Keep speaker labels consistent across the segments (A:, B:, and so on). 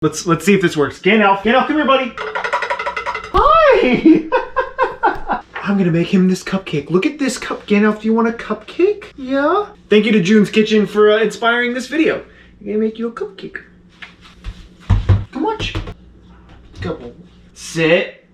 A: Let's see if this works. Gandalf, come here, buddy. Hi. I'm gonna make him this cupcake. Look at this cup. Gandalf, do you want a cupcake? Yeah. Thank you to June's Kitchen for inspiring this video. I'm gonna make you a cupcake. Come on. Good boy. Sit.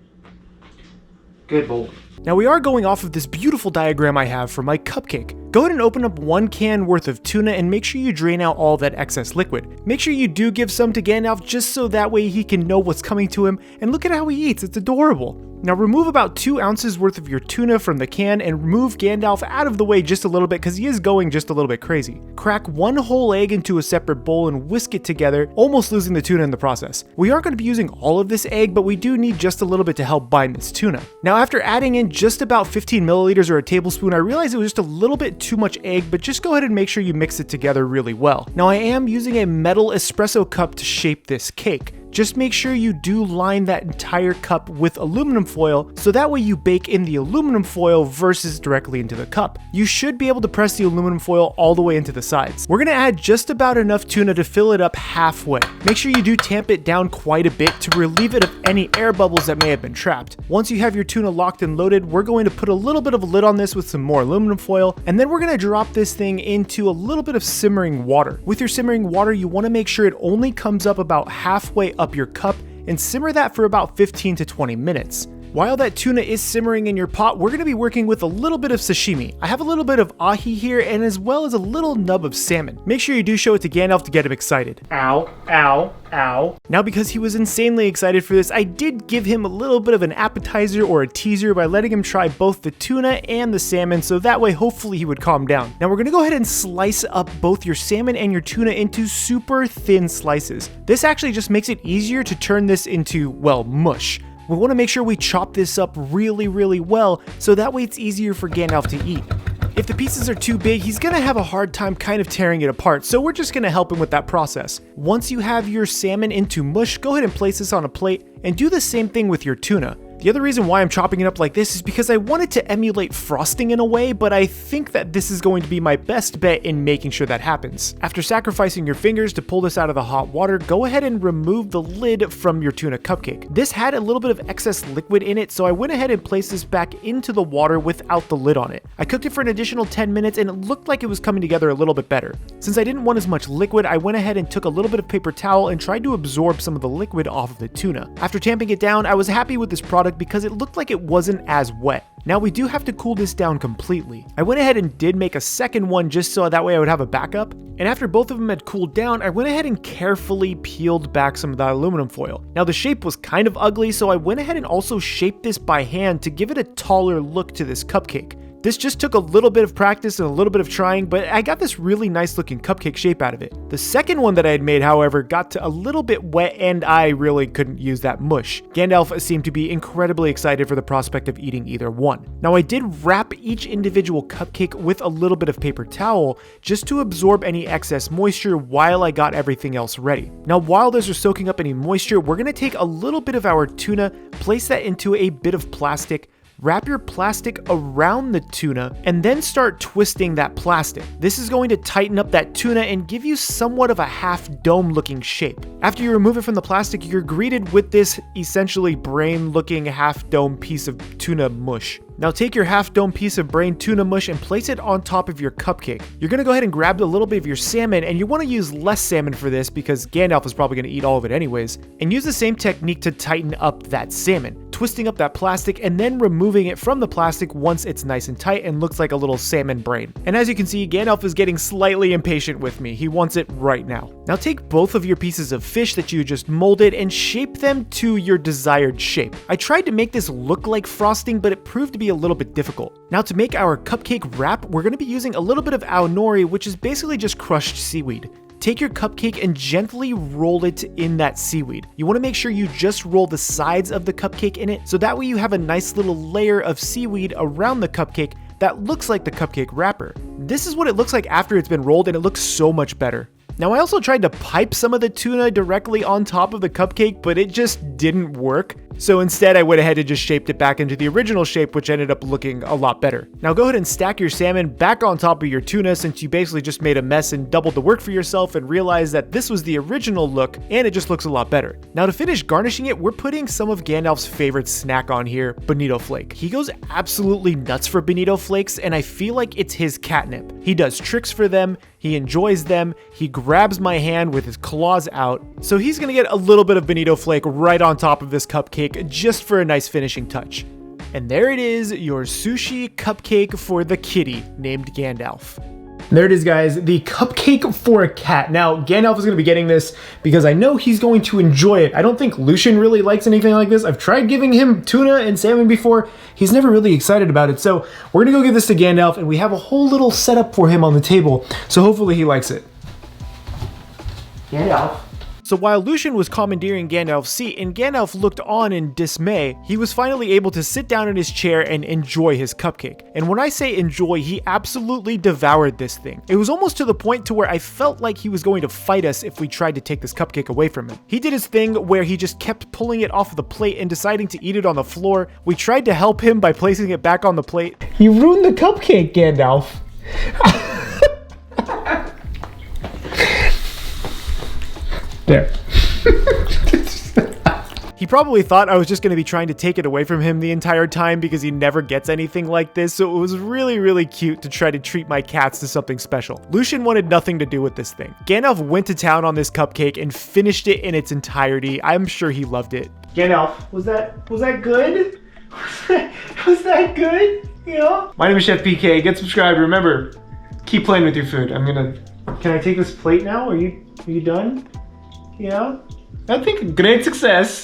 A: Good boy.
B: Now we are going off of this beautiful diagram I have for my cupcake. Go ahead and open up 1 can worth of tuna and make sure you drain out all that excess liquid. Make sure you do give some to Gandalf just so that way he can know what's coming to him, and look at how he eats, it's adorable. Now remove about 2 ounces worth of your tuna from the can and move Gandalf out of the way just a little bit because he is going just a little bit crazy. Crack 1 whole egg into a separate bowl and whisk it together, almost losing the tuna in the process. We aren't going to be using all of this egg, but we do need just a little bit to help bind this tuna. Now after adding in just about 15 milliliters or a tablespoon, I realized it was just a little bit too much egg, but just go ahead and make sure you mix it together really well. Now I am using a metal espresso cup to shape this cake. Just make sure you do line that entire cup with aluminum foil so that way you bake in the aluminum foil versus directly into the cup. You should be able to press the aluminum foil all the way into the sides. We're going to add just about enough tuna to fill it up halfway. Make sure you do tamp it down quite a bit to relieve it of any air bubbles that may have been trapped. Once you have your tuna locked and loaded, we're going to put a little bit of a lid on this with some more aluminum foil, and then we're going to drop this thing into a little bit of simmering water. With your simmering water, you want to make sure it only comes up about halfway up your cup and simmer that for about 15 to 20 minutes. While that tuna is simmering in your pot, we're going to be working with a little bit of sashimi. I have a little bit of ahi here and as well as a little nub of salmon. Make sure you do show it to Gandalf to get him excited.
A: Ow, ow, ow.
B: Now because he was insanely excited for this, I did give him a little bit of an appetizer or a teaser by letting him try both the tuna and the salmon, so that way hopefully he would calm down. Now we're going to go ahead and slice up both your salmon and your tuna into super thin slices. This actually just makes it easier to turn this into, well, mush. We want to make sure we chop this up really well, so that way it's easier for Gandalf to eat. If the pieces are too big, he's going to have a hard time kind of tearing it apart, so we're just going to help him with that process. Once you have your salmon into mush, go ahead and place this on a plate, and do the same thing with your tuna. The other reason why I'm chopping it up like this is because I wanted to emulate frosting in a way, but I think that this is going to be my best bet in making sure that happens. After sacrificing your fingers to pull this out of the hot water, go ahead and remove the lid from your tuna cupcake. This had a little bit of excess liquid in it, so I went ahead and placed this back into the water without the lid on it. I cooked it for an additional 10 minutes and it looked like it was coming together a little bit better. Since I didn't want as much liquid, I went ahead and took a little bit of paper towel and tried to absorb some of the liquid off of the tuna. After tamping it down, I was happy with this product because it looked like it wasn't as wet. Now we do have to cool this down completely. I went ahead and did make a second one just so that way I would have a backup. And after both of them had cooled down, I went ahead and carefully peeled back some of the aluminum foil. Now the shape was kind of ugly, so I went ahead and also shaped this by hand to give it a taller look to this cupcake. This just took a little bit of practice and a little bit of trying, but I got this really nice looking cupcake shape out of it. The second one that I had made, however, got to a little bit wet and I really couldn't use that mush. Gandalf seemed to be incredibly excited for the prospect of eating either one. Now I did wrap each individual cupcake with a little bit of paper towel just to absorb any excess moisture while I got everything else ready. Now while those are soaking up any moisture, we're going to take a little bit of our tuna, place that into a bit of plastic, wrap your plastic around the tuna, and then start twisting that plastic. This is going to tighten up that tuna and give you somewhat of a half dome looking shape. After you remove it from the plastic, you're greeted with this essentially brain looking half dome piece of tuna mush. Now take your half dome piece of brain tuna mush and place it on top of your cupcake. You're going to go ahead and grab a little bit of your salmon, and you want to use less salmon for this because Gandalf is probably going to eat all of it anyways, and use the same technique to tighten up that salmon, twisting up that plastic and then removing it from the plastic once it's nice and tight and looks like a little salmon brain. And as you can see, Gandalf is getting slightly impatient with me. He wants it right now. Now take both of your pieces of fish that you just molded and shape them to your desired shape. I tried to make this look like frosting, but it proved to be a little bit difficult. Now to make our cupcake wrap, we're going to be using a little bit of aonori, which is basically just crushed seaweed. Take your cupcake and gently roll it in that seaweed. You want to make sure you just roll the sides of the cupcake in it, so that way you have a nice little layer of seaweed around the cupcake that looks like the cupcake wrapper. This is what it looks like after it's been rolled, and it looks so much better. Now I also tried to pipe some of the tuna directly on top of the cupcake, but it just didn't work. So instead, I went ahead and just shaped it back into the original shape, which ended up looking a lot better. Now go ahead and stack your salmon back on top of your tuna, since you basically just made a mess and doubled the work for yourself, and realized that this was the original look and it just looks a lot better. Now to finish garnishing it, we're putting some of Gandalf's favorite snack on here, Bonito Flake. He goes absolutely nuts for Bonito Flakes, and I feel like it's his catnip. He does tricks for them, he enjoys them, he grabs my hand with his claws out, so he's gonna get a little bit of Bonito Flake right on top of this cupcake just for a nice finishing touch. And there it is, your sushi cupcake for the kitty named Gandalf. There it is, guys, the cupcake for a cat. Now, Gandalf is going to be getting this because I know he's going to enjoy it. I don't think Lucian really likes anything like this. I've tried giving him tuna and salmon before. He's never really excited about it. So we're going to go give this to Gandalf, and we have a whole little setup for him on the table. So hopefully he likes it. Gandalf. So while Lucian was commandeering Gandalf's seat and Gandalf looked on in dismay, he was finally able to sit down in his chair and enjoy his cupcake. And when I say enjoy, he absolutely devoured this thing. It was almost to the point to where I felt like he was going to fight us if we tried to take this cupcake away from him. He did his thing where he just kept pulling it off of the plate and deciding to eat it on the floor. We tried to help him by placing it back on the plate. You ruined the cupcake, Gandalf. There. He probably thought I was just going to be trying to take it away from him the entire time because he never gets anything like this, so it was really, really cute to try to treat my cats to something special. Lucian wanted nothing to do with this thing. Gandalf went to town on this cupcake and finished it in its entirety. I'm sure he loved it. Gandalf, was that good? Was that good? Yeah? My name is Chef PK. Get subscribed. Remember, keep playing with your food. Can I take this plate now? Are you done? Yeah? I think great success.